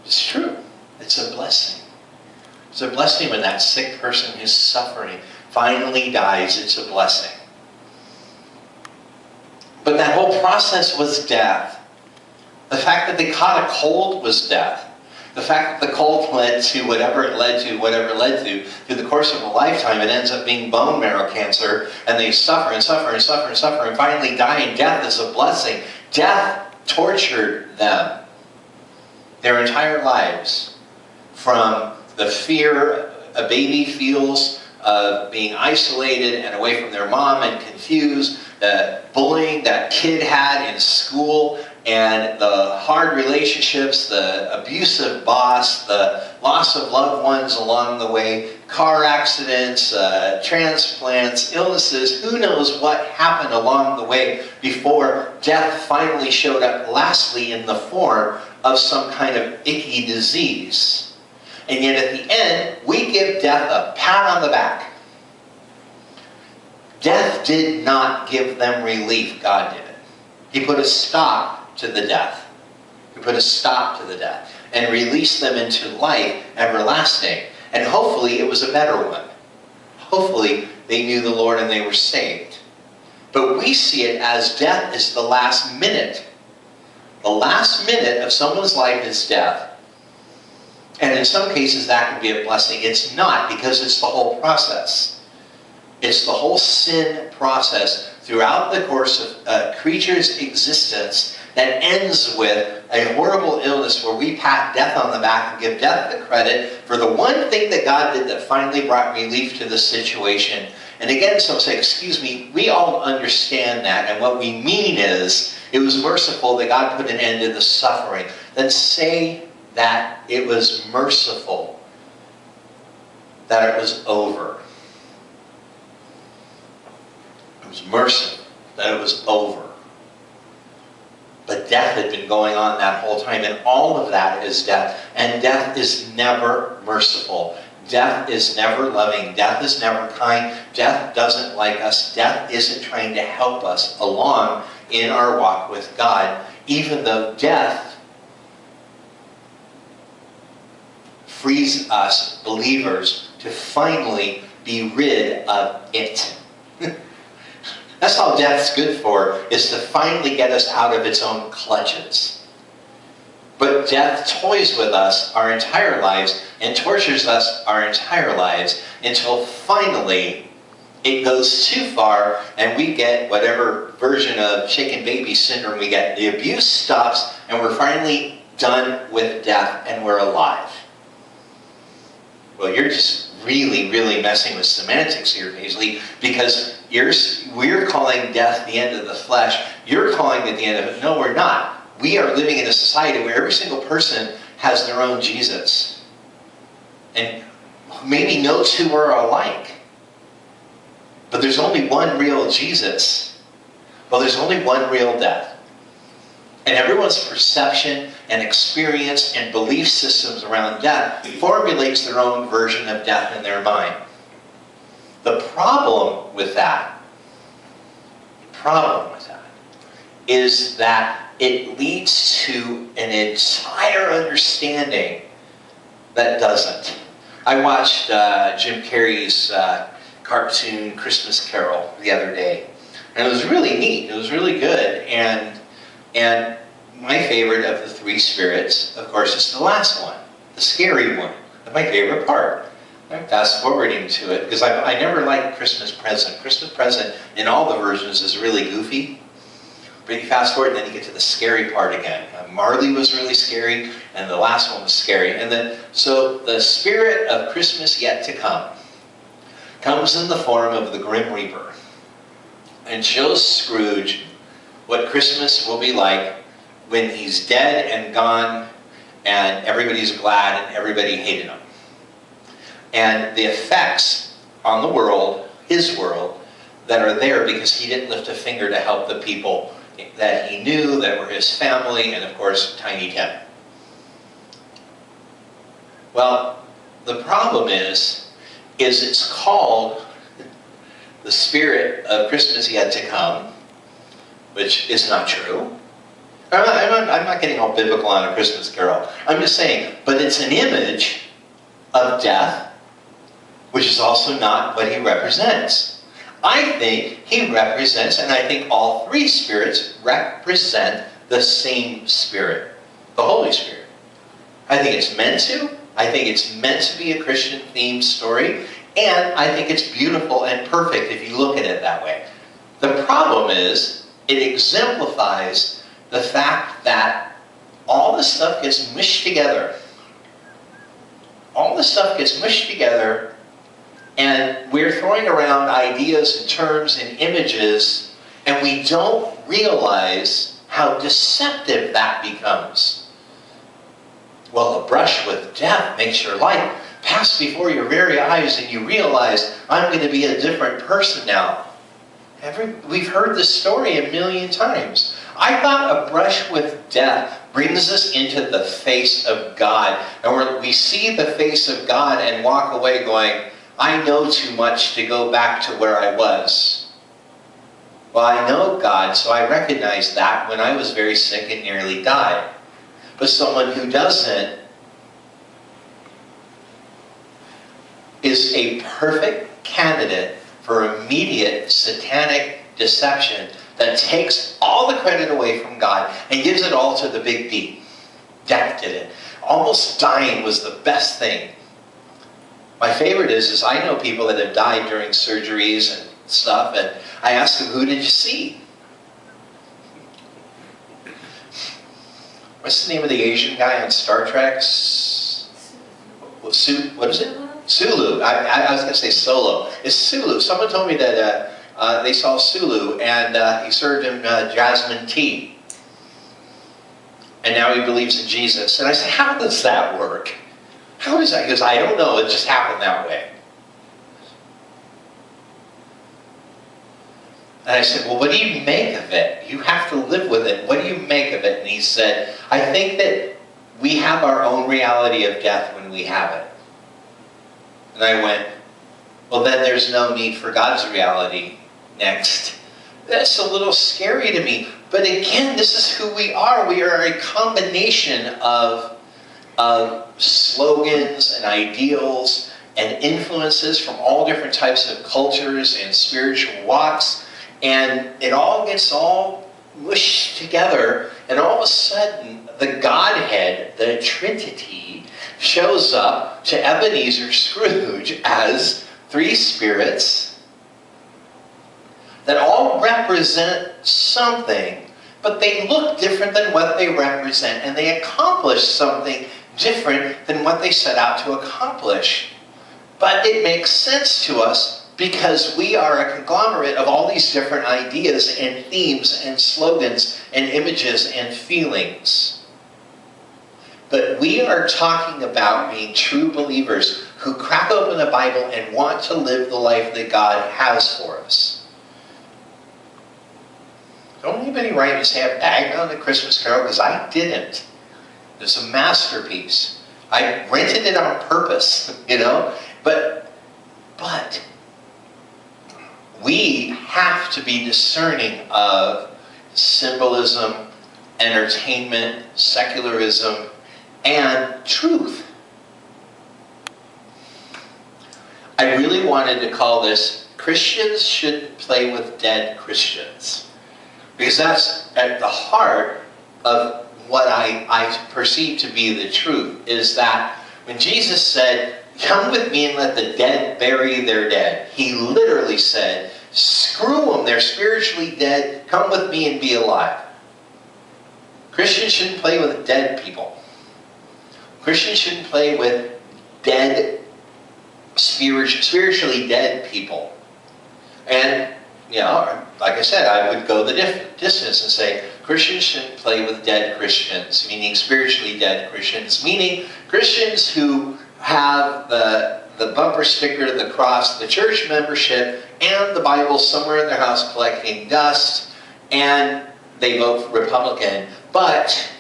It's true. It's a blessing. It's a blessing when that sick person who's suffering finally dies. It's a blessing. But that whole process was death. The fact that they caught a cold was death. The fact that the cold led to whatever it led to, through the course of a lifetime, it ends up being bone marrow cancer, and they suffer and suffer and suffer and suffer and finally die, and death is a blessing. Death tortured them their entire lives, from the fear a baby feels of being isolated and away from their mom and confused, the bullying that kid had in school, and the hard relationships, the abusive boss, the loss of loved ones along the way, car accidents, transplants, illnesses, who knows what happened along the way before death finally showed up, lastly in the form of some kind of icky disease. And yet at the end, we give death a pat on the back. Death did not give them relief, God did. He put a stop to the death. He put a stop to the death and released them into life everlasting. And hopefully it was a better one. Hopefully they knew the Lord and they were saved. But we see it as death is the last minute. The last minute of someone's life is death. And in some cases that can be a blessing. It's not, because it's the whole process. It's the whole sin process throughout the course of a creature's existence that ends with a horrible illness where we pat death on the back and give death the credit for the one thing that God did that finally brought relief to the situation. And again, some say, excuse me, we all understand that, and what we mean is it was merciful that God put an end to the suffering. Then say that it was merciful that it was over. It was merciful that it was over. But death had been going on that whole time, and all of that is death. And death is never merciful. Death is never loving. Death is never kind. Death doesn't like us. Death isn't trying to help us along in our walk with God, even though death frees us, believers, to finally be rid of it. That's all death's good for, is to finally get us out of its own clutches. But death toys with us our entire lives and tortures us our entire lives until finally it goes too far and we get whatever version of shaken baby syndrome we get. The abuse stops and we're finally done with death and we're alive. Well, you're just really, really messing with semantics here, Paisley, because we're calling death the end of the flesh. You're calling it the end of it. No, we're not. We are living in a society where every single person has their own Jesus. And maybe no two are alike. But there's only one real Jesus. Well, there's only one real death. And everyone's perception and experience and belief systems around death formulates their own version of death in their mind. The problem with that is that it leads to an entire understanding that doesn't. I watched Jim Carrey's cartoon Christmas Carol the other day, and it was really neat. It was really good, and my favorite of the three spirits, of course, is the last one, the scary one. That's my favorite part. I'm fast forwarding to it because I never liked Christmas Present. Christmas Present in all the versions is really goofy. But you fast forward and then you get to the scary part again. Marley was really scary and the last one was scary. And then, so the spirit of Christmas yet to come comes in the form of the Grim Reaper and shows Scrooge what Christmas will be like when he's dead and gone and everybody's glad and everybody hated him. And the effects on the world, his world, that are there because he didn't lift a finger to help the people that he knew, that were his family, and of course, Tiny Tim. Well, the problem is it's called the spirit of Christmas yet to come, which is not true. I'm not getting all biblical on A Christmas Carol. I'm just saying, but it's an image of death, which is also not what he represents. I think he represents, and I think all three spirits represent the same Spirit, the Holy Spirit. I think it's meant to. I think it's meant to be a Christian-themed story, and I think it's beautiful and perfect if you look at it that way. The problem is, it exemplifies the fact that all this stuff gets mushed together. All this stuff gets mushed together, and we're throwing around ideas and terms and images, and we don't realize how deceptive that becomes. Well, a brush with death makes your life pass before your very eyes, and you realize, I'm going to be a different person now. We've heard this story a million times. I thought a brush with death brings us into the face of God, and we see the face of God and walk away going, I know too much to go back to where I was. Well, I know God, so I recognize that when I was very sick and nearly died. But someone who doesn't is a perfect candidate for immediate satanic deception that takes all the credit away from God and gives it all to the big D. Death did it. Almost dying was the best thing. My favorite is I know people that have died during surgeries and stuff, and I ask them, who did you see? What's the name of the Asian guy on Star Trek? What is it? Sulu. I was going to say Solo. It's Sulu. Someone told me that they saw Sulu, and he served him jasmine tea. And now he believes in Jesus. And I said, how does that work? How does that? He goes, I don't know. It just happened that way. And I said, well, what do you make of it? You have to live with it. What do you make of it? And he said, I think that we have our own reality of death when we have it. And I went, well, then there's no need for God's reality next. That's a little scary to me. But again, this is who we are. We are a combination of slogans and ideals and influences from all different types of cultures and spiritual walks. And it all gets all mushed together. And all of a sudden, the Godhead, the Trinity, shows up to Ebenezer Scrooge as three spirits that all represent something, but they look different than what they represent, and they accomplish something different than what they set out to accomplish. But it makes sense to us because we are a conglomerate of all these different ideas and themes and slogans and images and feelings. But we are talking about being true believers who crack open the Bible and want to live the life that God has for us. Don't anybody write and say I bagged on the Christmas Carol, because I didn't. It's a masterpiece. I rented it on purpose, you know. But we have to be discerning of symbolism, entertainment, secularism, and truth. I really wanted to call this Christians Shouldn't Play with Dead Christians. Because that's at the heart of what I perceive to be the truth, is that when Jesus said, come with me and let the dead bury their dead, he literally said, screw them, they're spiritually dead, come with me and be alive. Christians shouldn't play with dead people. Christians shouldn't play with dead, spiritually dead people. And, you know, like I said, I would go the distance and say, Christians shouldn't play with dead Christians, meaning spiritually dead Christians, meaning Christians who have the bumper sticker, the cross, the church membership, and the Bible somewhere in their house collecting dust, and they vote Republican, but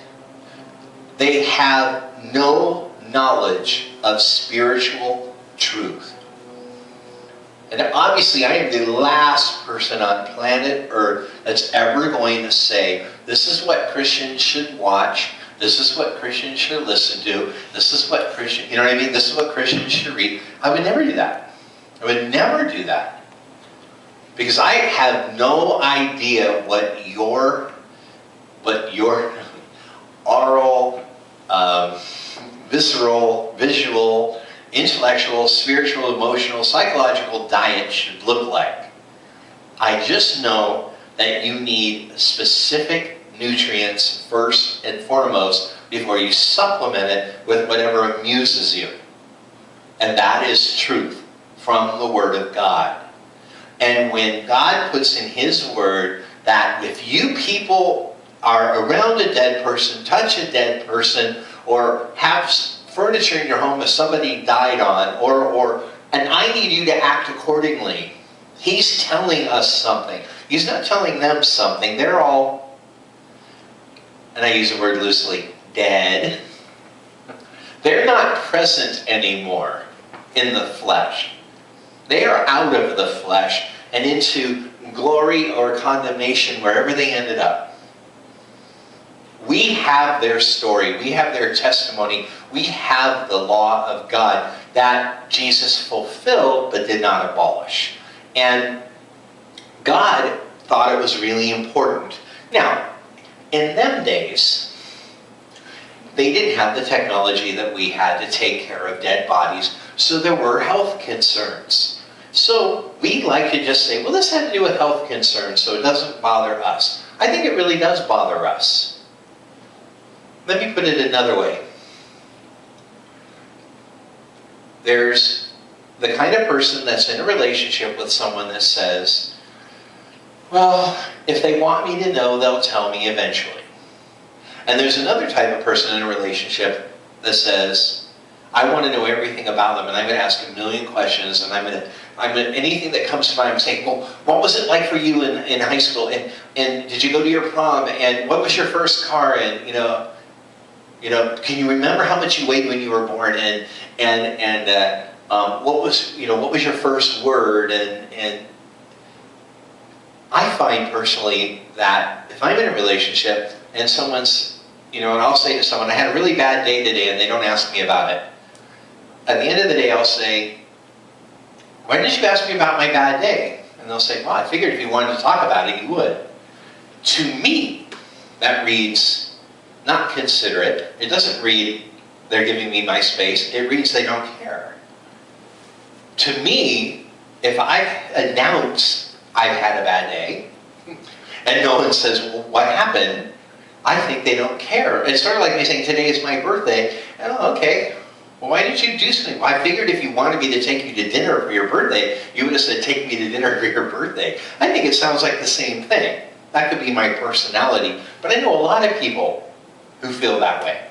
they have no knowledge of spiritual truth. And obviously, I am the last person on planet Earth that's ever going to say, this is what Christians should watch, this is what Christians should listen to, this is what Christians, you know what I mean? This is what Christians should read. I would never do that. I would never do that. Because I have no idea what your oral, visceral, visual, intellectual, spiritual, emotional, psychological diet should look like. I just know that you need specific nutrients first and foremost before you supplement it with whatever amuses you. And that is truth from the Word of God. And when God puts in His Word that if you people are around a dead person, touch a dead person, or have furniture in your home that somebody died on, and I need you to act accordingly. He's telling us something. He's not telling them something. They're all, and I use the word loosely, dead. They're not present anymore in the flesh. They are out of the flesh and into glory or condemnation wherever they ended up. We have their story. We have their testimony. We have the law of God that Jesus fulfilled but did not abolish. And God thought it was really important. Now, in them days, they didn't have the technology that we had to take care of dead bodies, so there were health concerns. So we like to just say, well, this had to do with health concerns, so it doesn't bother us. I think it really does bother us. Let me put it another way. There's the kind of person that's in a relationship with someone that says, well, if they want me to know, they'll tell me eventually. And there's another type of person in a relationship that says, I want to know everything about them, and I'm going to ask a million questions, and I'm going to anything that comes to mind, I'm saying, well, what was it like for you in high school? And did you go to your prom? And what was your first car? And can you remember how much you weighed when you were born? What was your first word? And I find personally that if I'm in a relationship and someone's, and I'll say to someone, I had a really bad day today, and they don't ask me about it. At the end of the day, I'll say, why didn't you ask me about my bad day? And they'll say, well, I figured if you wanted to talk about it, you would. To me, that reads not considerate. It doesn't read they're giving me my space. It reads they don't care. To me, if I announce I've had a bad day, and no one says, well, what happened? I think they don't care. It's sort of like me saying, today is my birthday. Oh, okay. Well, why did you do something? Well, I figured if you wanted me to take you to dinner for your birthday, you would have said, take me to dinner for your birthday. I think it sounds like the same thing. That could be my personality. But I know a lot of people who feel that way.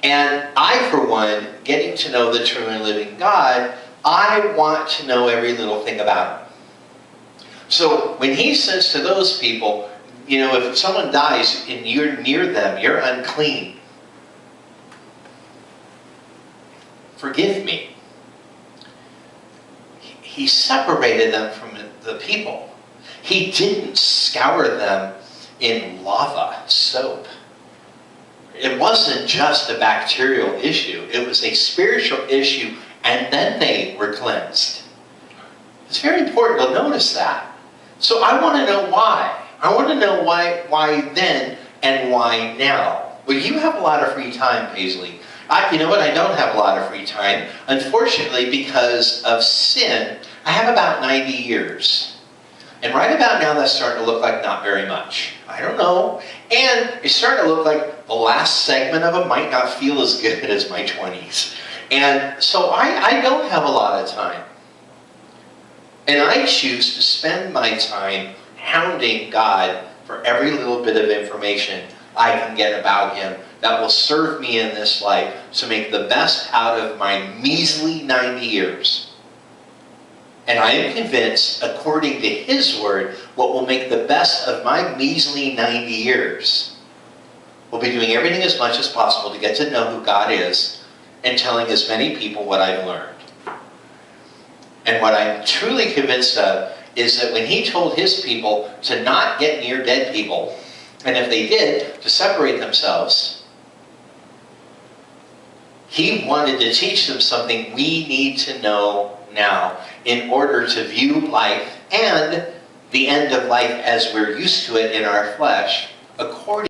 And I, for one, getting to know the true and living God, I want to know every little thing about Him. So when He says to those people, if someone dies and you're near them, you're unclean. Forgive me. He separated them from the people. He didn't scour them in lava, soap. It wasn't just a bacterial issue. It was a spiritual issue, and then they were cleansed. It's very important to notice that. So I want to know why. I want to know why then and why now. Well, you have a lot of free time, Paisley. You know what? I don't have a lot of free time. Unfortunately, because of sin, I have about 90 years. And right about now, that's starting to look like not very much. I don't know. And it's starting to look like the last segment of it might not feel as good as my 20s. And so I don't have a lot of time. And I choose to spend my time hounding God for every little bit of information I can get about Him that will serve me in this life to make the best out of my measly 90 years. And I am convinced, according to His Word, what will make the best of my measly 90 years will be doing everything as much as possible to get to know who God is and telling as many people what I've learned. And what I'm truly convinced of is that when he told his people to not get near dead people, and if they did, to separate themselves, he wanted to teach them something we need to know now in order to view life and the end of life as we're used to it in our flesh according